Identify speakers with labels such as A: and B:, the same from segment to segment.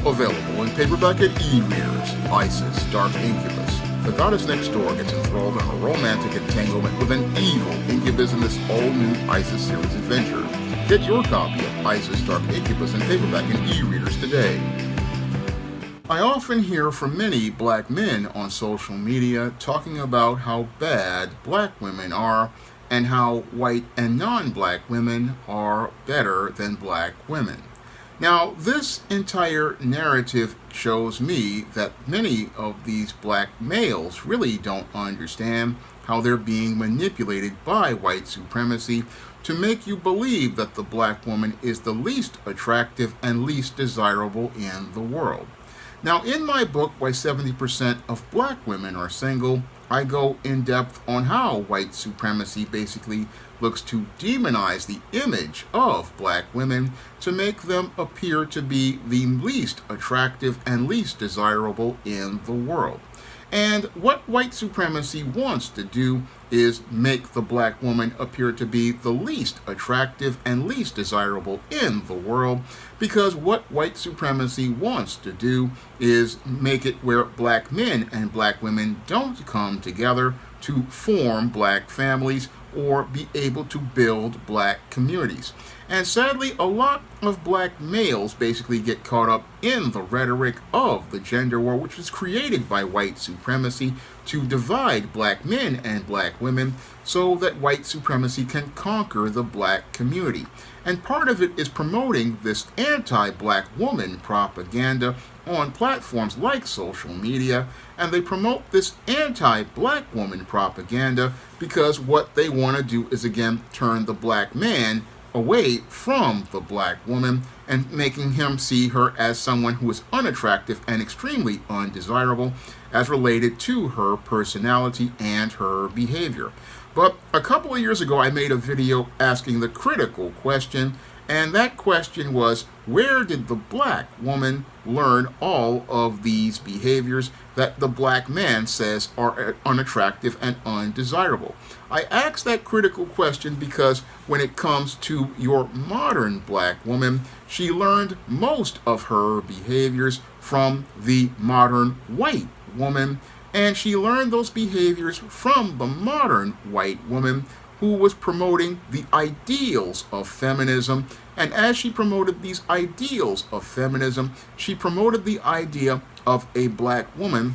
A: Available in paperback and e-readers, Isis, Dark Incubus. The goddess next door gets enthralled in a romantic entanglement with an evil incubus in this all-new Isis series adventure. Get your copy of Isis, Dark Incubus in paperback and e-readers today. I often hear from many black men on social media talking about how bad black women are and how white and non-black women are better than black women. Now, this entire narrative shows me that many of these black males really don't understand how they're being manipulated by white supremacy to make you believe that the black woman is the least attractive and least desirable in the world. Now, in my book, Why 70% of Black Women Are Single, I go in depth on how white supremacy basically looks to demonize the image of black women to make them appear to be the least attractive and least desirable in the world. And what white supremacy wants to do is make the black woman appear to be the least attractive and least desirable in the world, because what white supremacy wants to do is make it where black men and black women don't come together to form black families or be able to build black communities. And sadly, a lot of black males basically get caught up in the rhetoric of the gender war, which was created by white supremacy to divide black men and black women so that white supremacy can conquer the black community. And part of it is promoting this anti-black woman propaganda on platforms like social media, and they promote this anti-black woman propaganda because what they want to do is again turn the black man away from the black woman and making him see her as someone who is unattractive and extremely undesirable as related to her personality and her behavior. But a couple of years ago, I made a video asking the critical question, and that question was, where did the black woman learn all of these behaviors that the black man says are unattractive and undesirable? I asked that critical question because when it comes to your modern black woman, she learned most of her behaviors from the modern white woman, and she learned those behaviors from the modern white woman who was promoting the ideals of feminism. And as she promoted these ideals of feminism, she promoted the idea of a black woman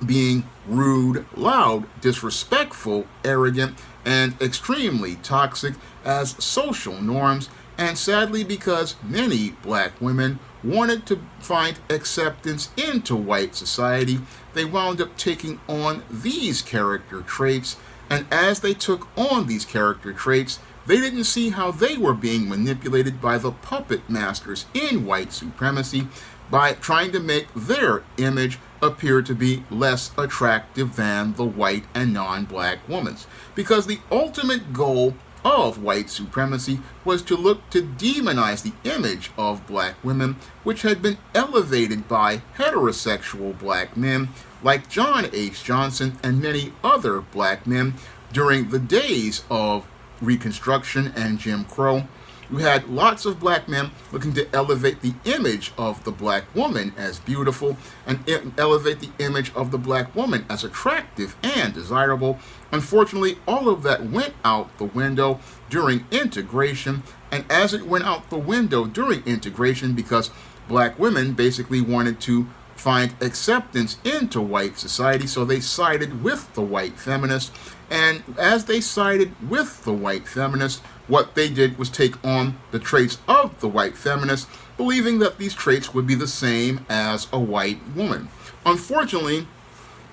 A: being rude, loud, disrespectful, arrogant, and extremely toxic as social norms. And sadly, because many black women wanted to find acceptance into white society, they wound up taking on these character traits. And as they took on these character traits, they didn't see how they were being manipulated by the puppet masters in white supremacy by trying to make their image appear to be less attractive than the white and non-black woman's. Because the ultimate goal of white supremacy was to look to demonize the image of black women, which had been elevated by heterosexual black men like John H. Johnson and many other black men during the days of Reconstruction and Jim Crow. You had lots of black men looking to elevate the image of the black woman as beautiful and elevate the image of the black woman as attractive and desirable. Unfortunately, all of that went out the window during integration, and as it went out the window during integration because black women basically wanted to find acceptance into white society, so they sided with the white feminists. And as they sided with the white feminists, what they did was take on the traits of the white feminists, believing that these traits would be the same as a white woman. Unfortunately,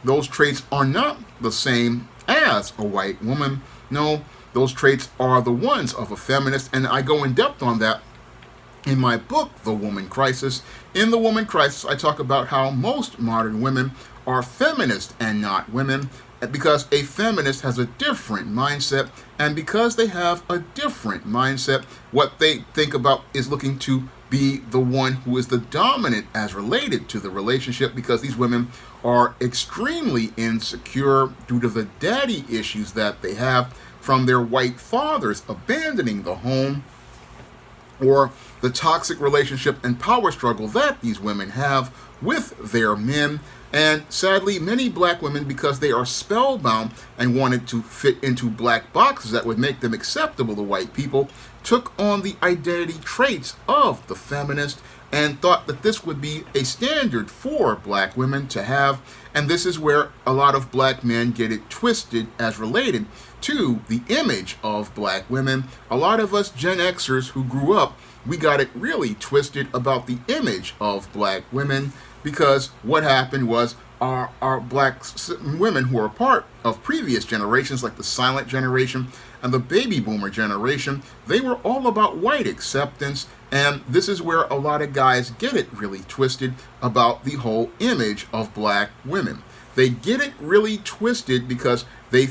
A: those traits are not the same as a white woman. No, those traits are the ones of a feminist, and I go in depth on that in my book, The Woman Crisis. In The Woman Crisis, I talk about how most modern women are feminist and not women, because a feminist has a different mindset, and because they have a different mindset, what they think about is looking to be the one who is the dominant as related to the relationship, because these women are extremely insecure due to the daddy issues that they have from their white fathers abandoning the home or the toxic relationship and power struggle that these women have with their men. And sadly, many black women, because they are spellbound and wanted to fit into black boxes that would make them acceptable to white people, took on the identity traits of the feminist and thought that this would be a standard for black women to have. And this is where a lot of black men get it twisted as related to the image of black women. A lot of us Gen Xers who grew up, we got it really twisted about the image of black women, because what happened was our black women who are part of previous generations, like the silent generation and the baby boomer generation, they were all about white acceptance. And this is where a lot of guys get it really twisted about the whole image of black women. They get it really twisted because they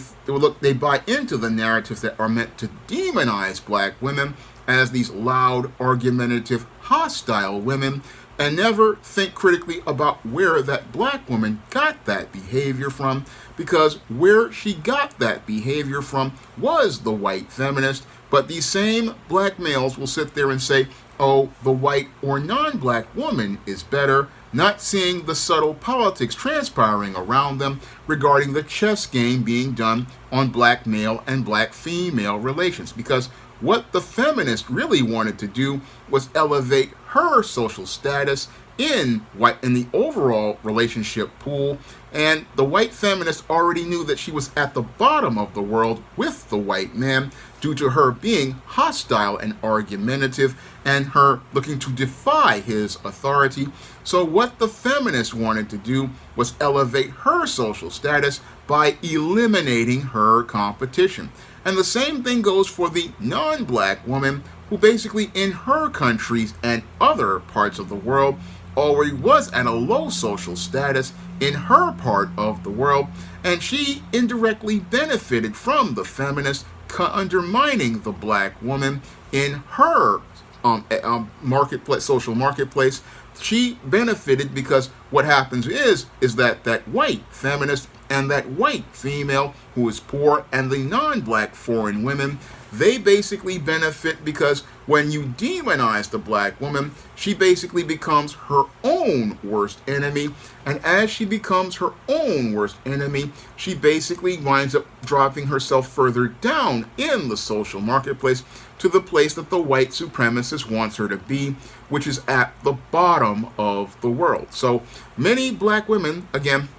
A: buy into the narratives that are meant to demonize black women as these loud, argumentative, hostile women, and never think critically about where that black woman got that behavior from, because where she got that behavior from was the white feminist. But these same black males will sit there and say, oh, the white or non-black woman is better, not seeing the subtle politics transpiring around them regarding the chess game being done on black male and black female relations. Because what the feminist really wanted to do was elevate her social status in the overall relationship pool, and the white feminist already knew that she was at the bottom of the world with the white man due to her being hostile and argumentative and her looking to defy his authority. So what the feminist wanted to do was elevate her social status by eliminating her competition. And the same thing goes for the non-black woman, who basically in her countries and other parts of the world already was at a low social status in her part of the world, and she indirectly benefited from the feminist undermining the black woman in her marketplace, social marketplace. She benefited because what happens is that white feminist and that white female who is poor and the non-black foreign women, they basically benefit because when you demonize the black woman, she basically becomes her own worst enemy. And as she becomes her own worst enemy, she basically winds up dropping herself further down in the social marketplace to the place that the white supremacist wants her to be, which is at the bottom of the world. So many black women, again,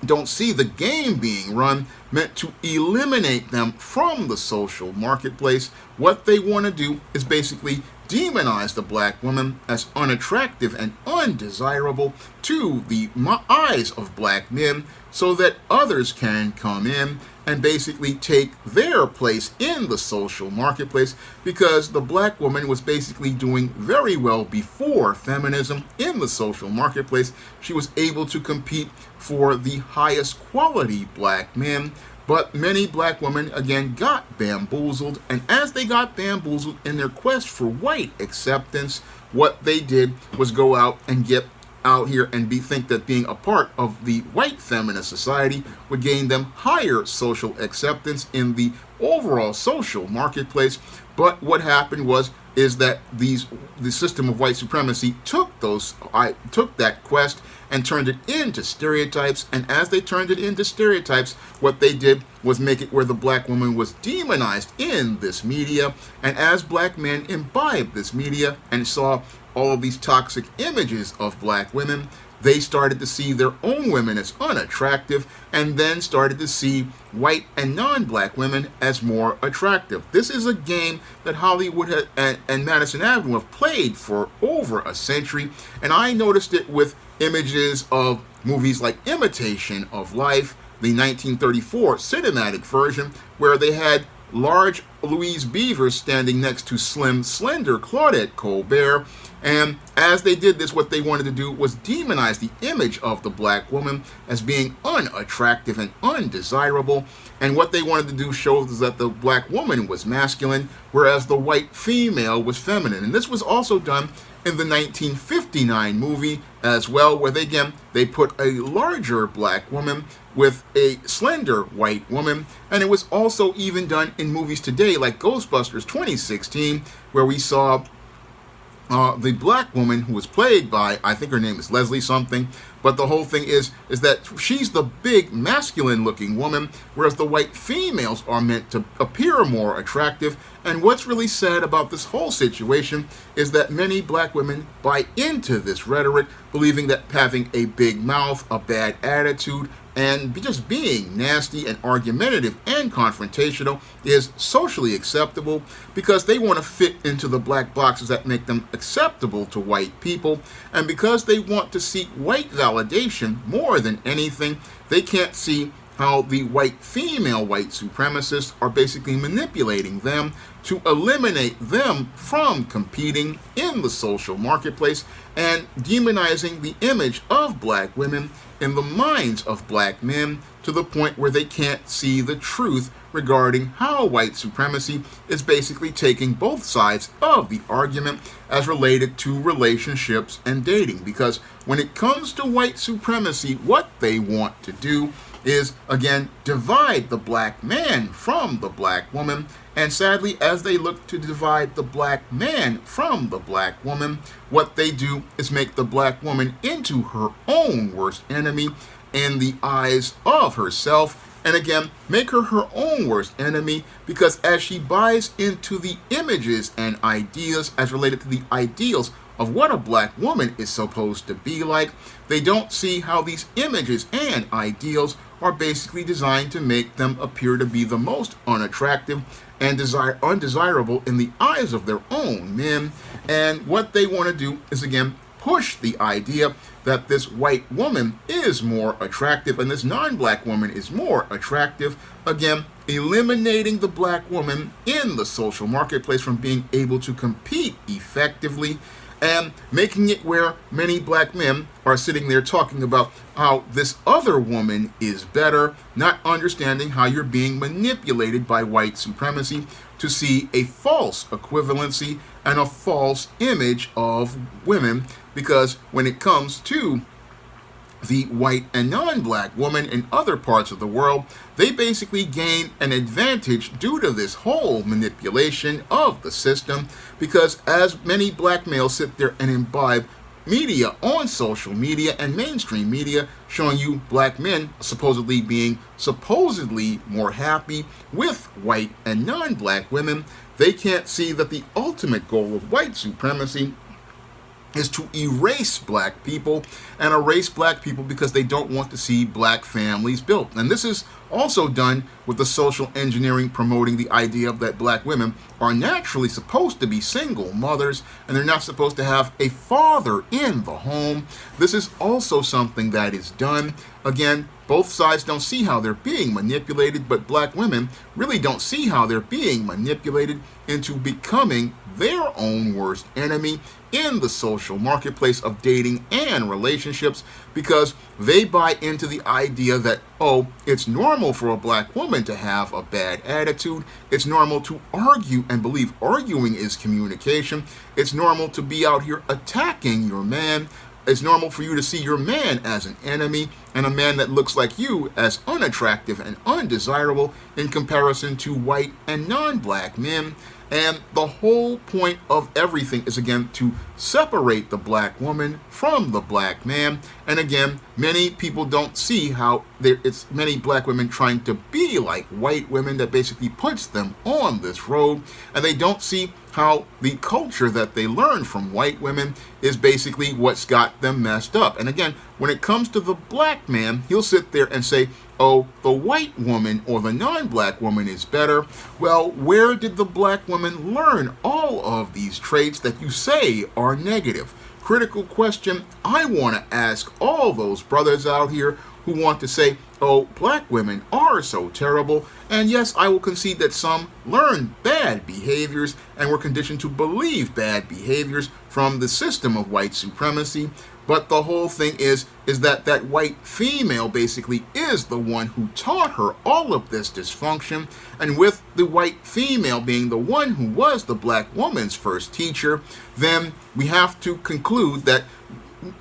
A: don't see the game being run meant to eliminate them from the social marketplace. What they want to do is basically demonize the black woman as unattractive and undesirable to the eyes of black men so that others can come in and basically take their place in the social marketplace, because the black woman was basically doing very well before feminism in the social marketplace. She was able to compete for the highest quality black men. But many black women, again, got bamboozled, and as they got bamboozled in their quest for white acceptance, what they did was go out and get out here and think that being a part of the white feminist society would gain them higher social acceptance in the overall social marketplace. But what happened is that the system of white supremacy took that quest and turned it into stereotypes. And as they turned it into stereotypes, what they did was make it where the black woman was demonized in this media. And as black men imbibed this media and saw all of these toxic images of black women, they started to see their own women as unattractive, and then started to see white and non-black women as more attractive. This is a game that Hollywood and Madison Avenue have played for over a century, and I noticed it with images of movies like Imitation of Life, the 1934 cinematic version, where they had large Louise Beavers standing next to slim, slender Claudette Colbert. And as they did this, what they wanted to do was demonize the image of the black woman as being unattractive and undesirable. And what they wanted to do shows that the black woman was masculine, whereas the white female was feminine. And this was also done in the 1959 movie as well, where they put a larger black woman with a slender white woman. And it was also even done in movies today like Ghostbusters 2016, where we saw the black woman who was played by, I think her name is Leslie something, but the whole thing is that she's the big masculine looking woman, whereas the white females are meant to appear more attractive. And what's really sad about this whole situation is that many black women buy into this rhetoric, believing that having a big mouth, a bad attitude, and just being nasty and argumentative and confrontational is socially acceptable because they want to fit into the black boxes that make them acceptable to white people. And because they want to seek white validation more than anything, they can't see how the white female white supremacists are basically manipulating them to eliminate them from competing in the social marketplace and demonizing the image of black women in the minds of black men to the point where they can't see the truth regarding how white supremacy is basically taking both sides of the argument as related to relationships and dating. Because when it comes to white supremacy, what they want to do is, again, divide the black man from the black woman. And sadly, as they look to divide the black man from the black woman, what they do is make the black woman into her own worst enemy in the eyes of herself. And again, make her her own worst enemy because as she buys into the images and ideas as related to the ideals of what a black woman is supposed to be like, they don't see how these images and ideals are basically designed to make them appear to be the most unattractive and undesirable in the eyes of their own men. And what they want to do is, again, push the idea that this white woman is more attractive and this non-black woman is more attractive, again, eliminating the black woman in the social marketplace from being able to compete effectively, and making it where many black men are sitting there talking about how this other woman is better, not understanding how you're being manipulated by white supremacy to see a false equivalency and a false image of women. Because when it comes to the white and non-black woman in other parts of the world, they basically gain an advantage due to this whole manipulation of the system, because as many black males sit there and imbibe media on social media and mainstream media showing you black men supposedly being more happy with white and non-black women, they can't see that the ultimate goal of white supremacy is to erase black people and erase black people because they don't want to see black families built. And this is also done with the social engineering promoting the idea that black women are naturally supposed to be single mothers and they're not supposed to have a father in the home. This is also something that is done. Again, both sides don't see how they're being manipulated, but black women really don't see how they're being manipulated into becoming their own worst enemy in the social marketplace of dating and relationships, because they buy into the idea that, oh, it's normal for a black woman to have a bad attitude. It's normal to argue and believe arguing is communication. It's normal to be out here attacking your man. It's normal for you to see your man as an enemy and a man that looks like you as unattractive and undesirable in comparison to white and non-black men. And the whole point of everything is, again, to separate the black woman from the black man. And again, many people don't see how it's many black women trying to be like white women that basically puts them on this road. And they don't see how the culture that they learn from white women is basically what's got them messed up. And again, when it comes to the black man, he'll sit there and say, oh, the white woman or the non-black woman is better. Well, where did the black woman learn all of these traits that you say are negative? Critical question I want to ask all those brothers out here who want to say, oh, black women are so terrible. And yes, I will concede that some learn bad behaviors and were conditioned to believe bad behaviors from the system of white supremacy. But the whole thing is that white female basically is the one who taught her all of this dysfunction. And with the white female being the one who was the black woman's first teacher, then we have to conclude that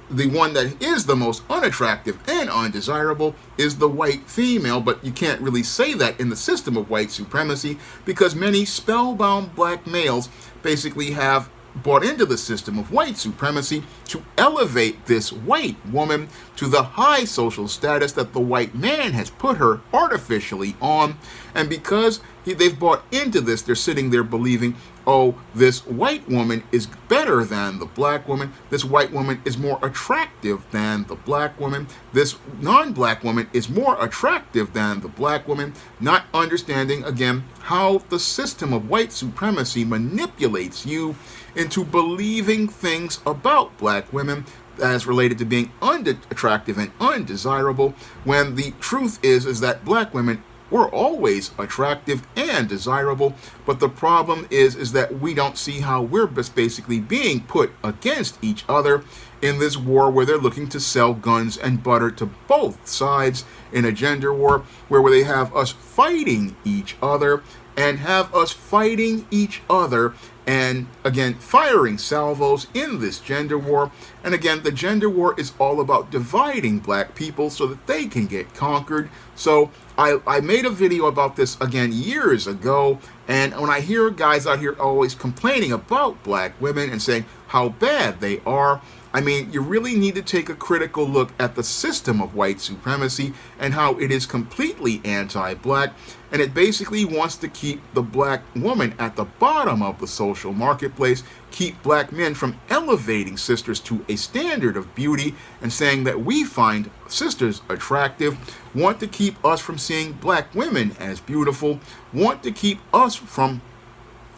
A: the one that is the most unattractive and undesirable is the white female. But you can't really say that in the system of white supremacy, because many spellbound black males basically have bought into the system of white supremacy to elevate this white woman to the high social status that the white man has put her artificially on. And because they've bought into this, they're sitting there believing, oh, this white woman is better than the black woman. This white woman is more attractive than the black woman. This non-black woman is more attractive than the black woman. Not understanding, again, how the system of white supremacy manipulates you into believing things about black women as related to being unattractive and undesirable, when the truth is that black women were always attractive and desirable. But the problem is that we don't see how we're just basically being put against each other in this war where they're looking to sell guns and butter to both sides in a gender war where they have us fighting each other and have us fighting each other and, again, firing salvos in this gender war. And again, the gender war is all about dividing black people so that they can get conquered. So I made a video about this, again, years ago. And when I hear guys out here always complaining about black women and saying how bad they are, I mean, you really need to take a critical look at the system of white supremacy and how it is completely anti-black, and it basically wants to keep the black woman at the bottom of the social marketplace, keep black men from elevating sisters to a standard of beauty and saying that we find sisters attractive, want to keep us from seeing black women as beautiful, want to keep us from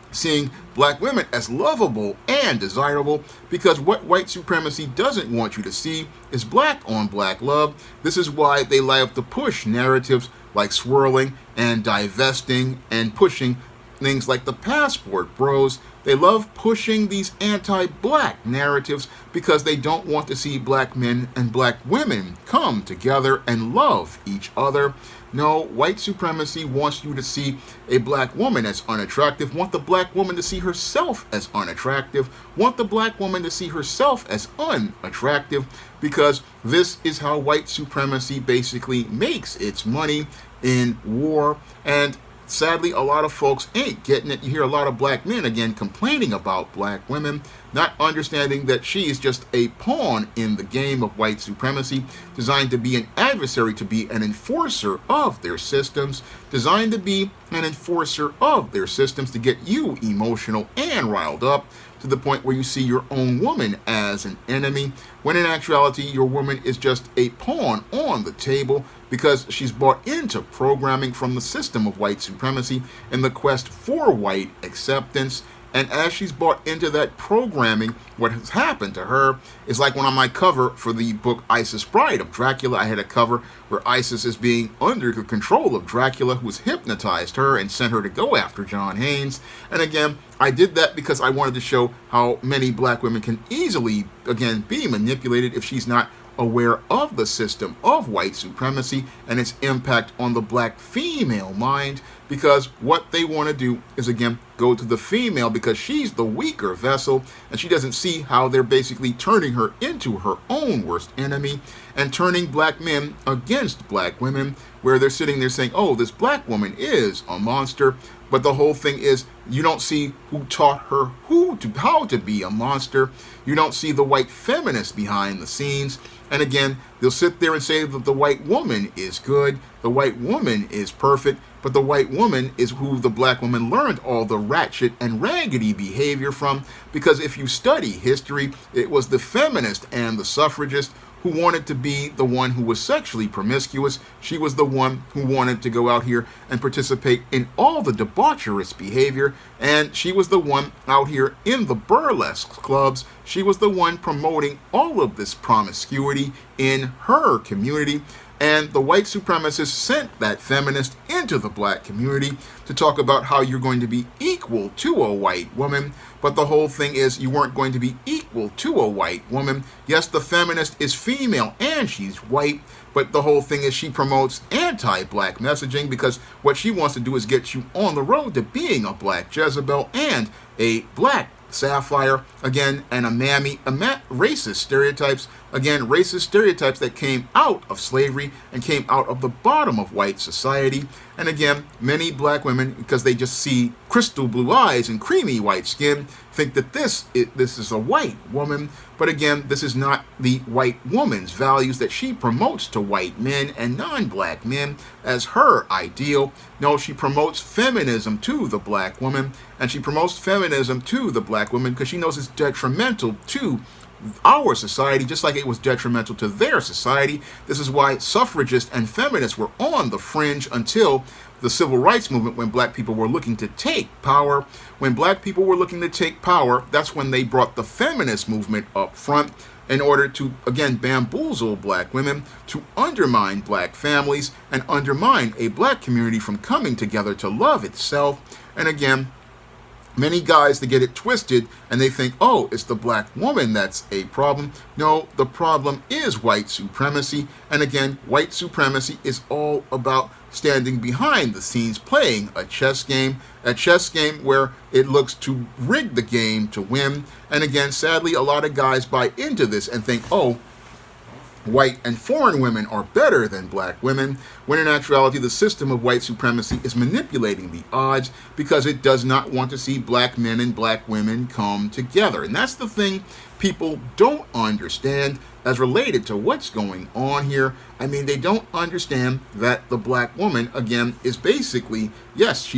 A: seeing black women as lovable and desirable, because what white supremacy doesn't want you to see is black on black love. This is why they love to push narratives like swirling and divesting and pushing things like the passport bros. They love pushing these anti-black narratives because they don't want to see black men and black women come together and love each other. No, white supremacy wants you to see a black woman as unattractive, want the black woman to see herself as unattractive, want the black woman to see herself as unattractive, because this is how white supremacy basically makes its money in war. And sadly, a lot of folks ain't getting it. You hear a lot of black men, again, complaining about black women, not understanding that she is just a pawn in the game of white supremacy, designed to be an adversary, to be an enforcer of their systems, designed to be an enforcer of their systems to get you emotional and riled up to the point where you see your own woman as an enemy, when in actuality your woman is just a pawn on the table because she's bought into programming from the system of white supremacy in the quest for white acceptance. And as she's bought into that programming, what has happened to her is like when on my cover for the book Isis Bride of Dracula, I had a cover where Isis is being under the control of Dracula, who's hypnotized her and sent her to go after John Haynes. And again, I did that because I wanted to show how many black women can easily, again, be manipulated if she's not aware of the system of white supremacy and its impact on the black female mind, because what they want to do is, again, go to the female because she's the weaker vessel and she doesn't see how they're basically turning her into her own worst enemy and turning black men against black women, where they're sitting there saying, oh, this black woman is a monster. But the whole thing is, you don't see who taught her how to be a monster. You don't see the white feminist behind the scenes. And again, they'll sit there and say that the white woman is good, the white woman is perfect, but the white woman is who the black woman learned all the ratchet and raggedy behavior from. Because if you study history, it was the feminist and the suffragist who wanted to be the one who was sexually promiscuous. She was the one who wanted to go out here and participate in all the debaucherous behavior, and she was the one out here in the burlesque clubs. She was the one promoting all of this promiscuity in her community. And the white supremacists sent that feminist into the black community to talk about how you're going to be equal to a white woman. But the whole thing is, you weren't going to be equal to a white woman. Yes, the feminist is female and she's white, but the whole thing is she promotes anti-black messaging because what she wants to do is get you on the road to being a black Jezebel and a black Sapphire, again, and racist stereotypes Again, racist stereotypes that came out of slavery and came out of the bottom of white society. And again, many black women, because they just see crystal blue eyes and creamy white skin, think that this is a white woman. But again, this is not the white woman's values that she promotes to white men and non-black men as her ideal. No, she promotes feminism to the black woman, and she promotes feminism to the black woman because she knows it's detrimental to our society, just like it was detrimental to their society. This is why suffragists and feminists were on the fringe until the civil rights movement, when black people were looking to take power. When black people were looking to take power, that's when they brought the feminist movement up front in order to, again, bamboozle black women, to undermine black families, and undermine a black community from coming together to love itself. And again, many guys, they get it twisted and they think, oh, it's the black woman that's a problem. No, the problem is white supremacy. And again, white supremacy is all about standing behind the scenes, playing a chess game where it looks to rig the game to win. And again, sadly, a lot of guys buy into this and think, oh, white and foreign women are better than black women, when in actuality the system of white supremacy is manipulating the odds because it does not want to see black men and black women come together. And that's the thing people don't understand as related to what's going on here. I mean, they don't understand that the black woman, again, is basically, yes,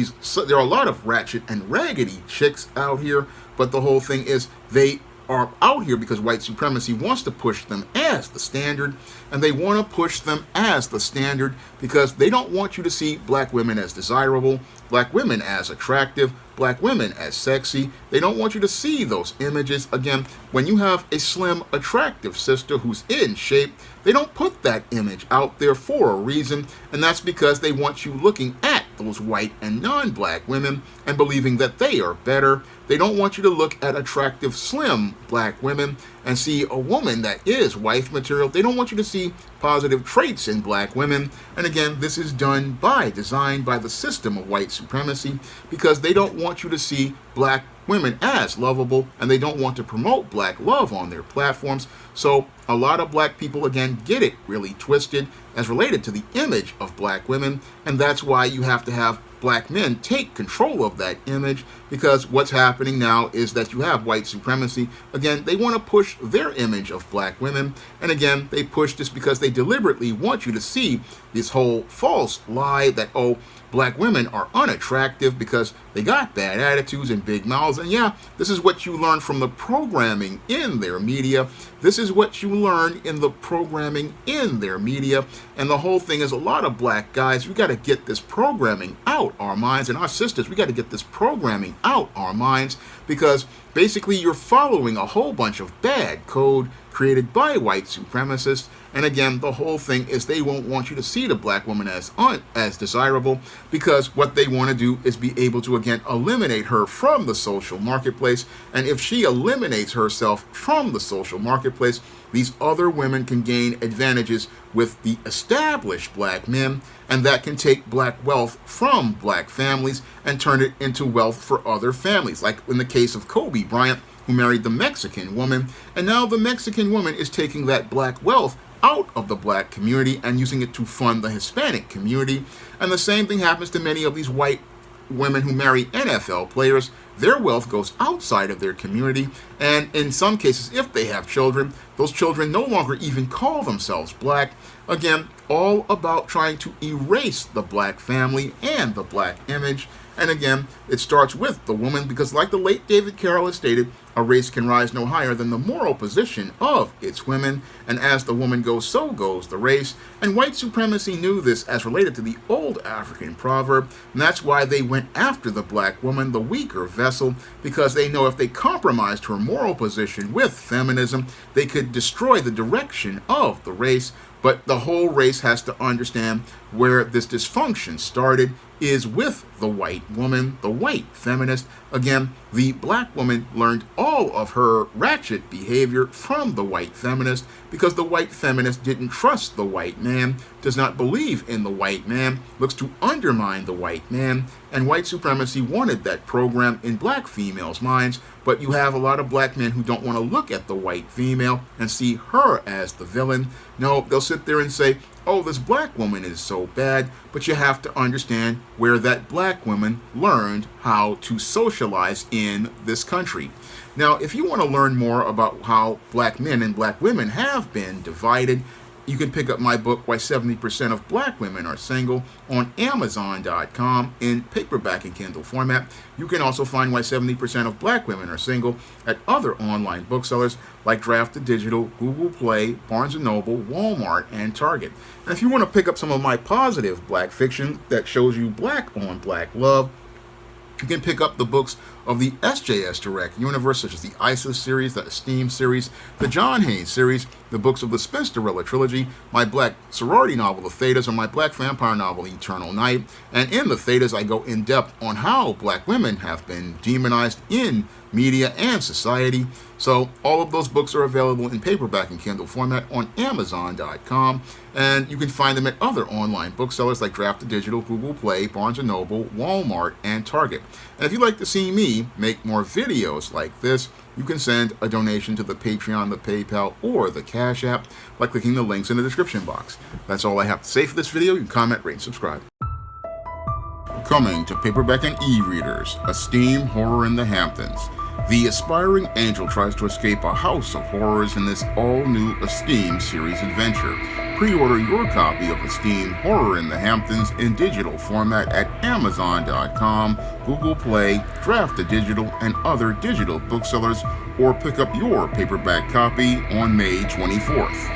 A: there are a lot of ratchet and raggedy chicks out here, but the whole thing is they are out here because white supremacy wants to push them as the standard, and they want to push them as the standard because they don't want you to see black women as desirable, black women as attractive, black women as sexy. They don't want you to see those images. Again, when you have a slim, attractive sister who's in shape, they don't put that image out there for a reason, and that's because they want you looking at those white and non-black women and believing that they are better. They don't want you to look at attractive, slim black women and see a woman that is wife material. They don't want you to see positive traits in black women. And again, this is done by design by the system of white supremacy because they don't want you to see black women as lovable, and they don't want to promote black love on their platforms. So a lot of black people, again, get it really twisted as related to the image of black women, and that's why you have to have black men take control of that image, because what's happening now is that you have white supremacy. Again, they want to push their image of black women, and again, they push this because they deliberately want you to see this whole false lie that, oh, black women are unattractive because they got bad attitudes and big mouths. And yeah, this is what you learn from the programming in their media. This is what you learn in the programming in their media. And the whole thing is, a lot of black guys, we got to get this programming out our minds. And our sisters, we got to get this programming out our minds, because basically you're following a whole bunch of bad code created by white supremacists. And again, the whole thing is they won't want you to see the black woman as desirable, because what they want to do is be able to, again, eliminate her from the social marketplace. And if she eliminates herself from the social marketplace, these other women can gain advantages with the established black men, and that can take black wealth from black families and turn it into wealth for other families, like in the case of Kobe Bryant, who married the Mexican woman, and now the Mexican woman is taking that black wealth out of the black community and using it to fund the Hispanic community. And the same thing happens to many of these white women who marry NFL players. Their wealth goes outside of their community, and in some cases, if they have children, those children no longer even call themselves black. Again, all about trying to erase the black family and the black image. And again, it starts with the woman, because like the late David Carroll has stated, a race can rise no higher than the moral position of its women, and as the woman goes, so goes the race. And white supremacy knew this as related to the old African proverb, and that's why they went after the black woman, the weaker vessel, because they know if they compromised her moral position with feminism, they could destroy the direction of the race. But the whole race has to understand where this dysfunction started is with the white woman, the white feminist. Again, the black woman learned all of her ratchet behavior from the white feminist because the white feminist didn't trust the white man, does not believe in the white man, looks to undermine the white man, and white supremacy wanted that program in black females' minds, but you have a lot of black men who don't want to look at the white female and see her as the villain. No, they'll sit there and say, oh, this black woman is so bad, but you have to understand where that black woman learned how to socialize in this country. Now, if you want to learn more about how black men and black women have been divided, you can pick up my book, Why 70% of Black Women Are Single, on Amazon.com in paperback and Kindle format. You can also find Why 70% of Black Women Are Single at other online booksellers like Draft Digital, Google Play, Barnes & Noble, Walmart, and Target. And if you want to pick up some of my positive black fiction that shows you black on black love, you can pick up the books of the SJS Direct universe, such as the ISIS series, the Esteem series, the John Haynes series, the books of the Spinsterella trilogy, my black sorority novel, The Thetas, or my black vampire novel, Eternal Night. And in The Thetas, I go in depth on how black women have been demonized in media and society. So all of those books are available in paperback and Kindle format on Amazon.com, and you can find them at other online booksellers like Draft Digital, Google Play, Barnes & Noble, Walmart, and Target. And if you'd like to see me make more videos like this, you can send a donation to the Patreon, the PayPal, or the Cash App by clicking the links in the description box. That's all I have to say for this video. You can comment, rate, and subscribe. Coming to paperback and e-readers, Esteem Horror in the Hamptons. The aspiring angel tries to escape a house of horrors in this all-new Esteem series adventure. Pre-order your copy of Esteem Horror in the Hamptons in digital format at Amazon.com, Google Play, Draft Digital, and other digital booksellers, or pick up your paperback copy on May 24th.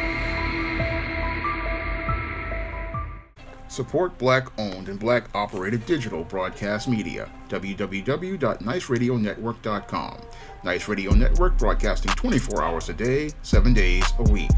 A: Support Black-owned and Black-operated digital broadcast media. www.niceradionetwork.com. Nice Radio Network, broadcasting 24 hours a day, 7 days a week.